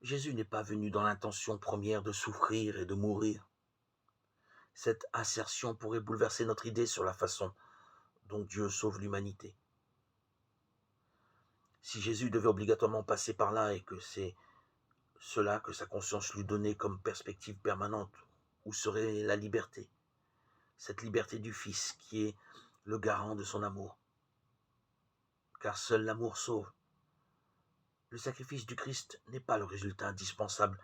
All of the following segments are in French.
Jésus n'est pas venu dans l'intention première de souffrir et de mourir. Cette assertion pourrait bouleverser notre idée sur la façon dont Dieu sauve l'humanité. Si Jésus devait obligatoirement passer par là et que c'est cela que sa conscience lui donnait comme perspective permanente, où serait la liberté? Cette liberté du Fils qui est le garant de son amour. Car seul l'amour sauve. Le sacrifice du Christ n'est pas le résultat indispensable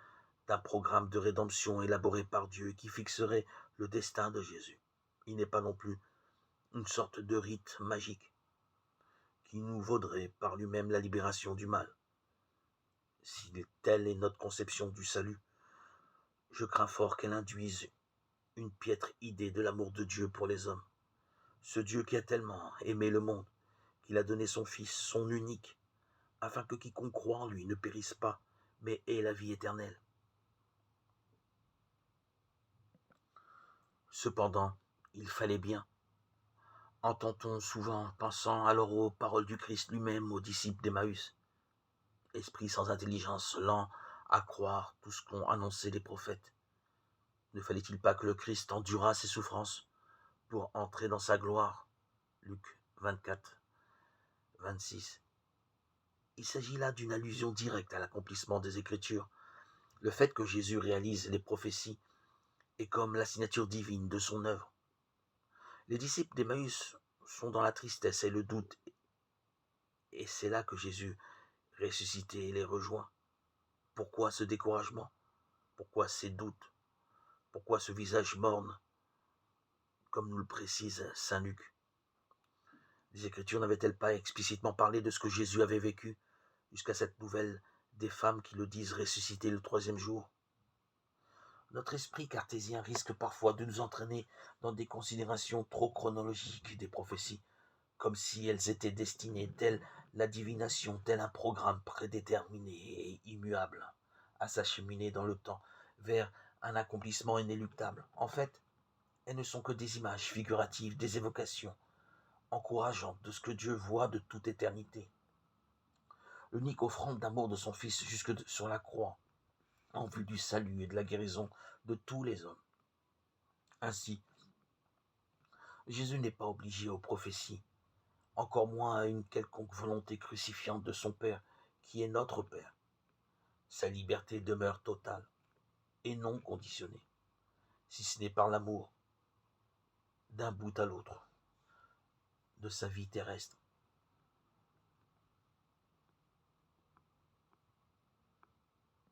d'un programme de rédemption élaboré par Dieu qui fixerait le destin de Jésus. Il n'est pas non plus une sorte de rite magique qui nous vaudrait par lui-même la libération du mal. Si telle est notre conception du salut, je crains fort qu'elle induise une piètre idée de l'amour de Dieu pour les hommes. Ce Dieu qui a tellement aimé le monde, qu'il a donné son Fils, son unique, afin que quiconque croit en lui ne périsse pas, mais ait la vie éternelle. Cependant, il fallait bien. Entend-on souvent, pensant alors aux paroles du Christ lui-même aux disciples d'Emmaüs, esprit sans intelligence, lent à croire tout ce qu'ont annoncé les prophètes. Ne fallait-il pas que le Christ endurât ses souffrances pour entrer dans sa gloire? Luc 24, 26. Il s'agit là d'une allusion directe à l'accomplissement des Écritures. Le fait que Jésus réalise les prophéties est comme la signature divine de son œuvre. Les disciples d'Emmaüs sont dans la tristesse et le doute, et c'est là que Jésus ressuscité les rejoint. Pourquoi ce découragement? Pourquoi ces doutes? Pourquoi ce visage morne, comme nous le précise saint Luc? Les Écritures n'avaient-elles pas explicitement parlé de ce que Jésus avait vécu, jusqu'à cette nouvelle des femmes qui le disent ressuscité le troisième jour? Notre esprit cartésien risque parfois de nous entraîner dans des considérations trop chronologiques des prophéties, comme si elles étaient destinées, telle la divination, tel un programme prédéterminé et immuable, à s'acheminer dans le temps vers un accomplissement inéluctable. En fait, elles ne sont que des images figuratives, des évocations encourageantes de ce que Dieu voit de toute éternité. L'unique offrande d'amour de son Fils jusque sur la croix, en vue du salut et de la guérison de tous les hommes. Ainsi, Jésus n'est pas obligé aux prophéties, encore moins à une quelconque volonté crucifiante de son Père, qui est notre Père. Sa liberté demeure totale et non conditionnée, si ce n'est par l'amour d'un bout à l'autre de sa vie terrestre.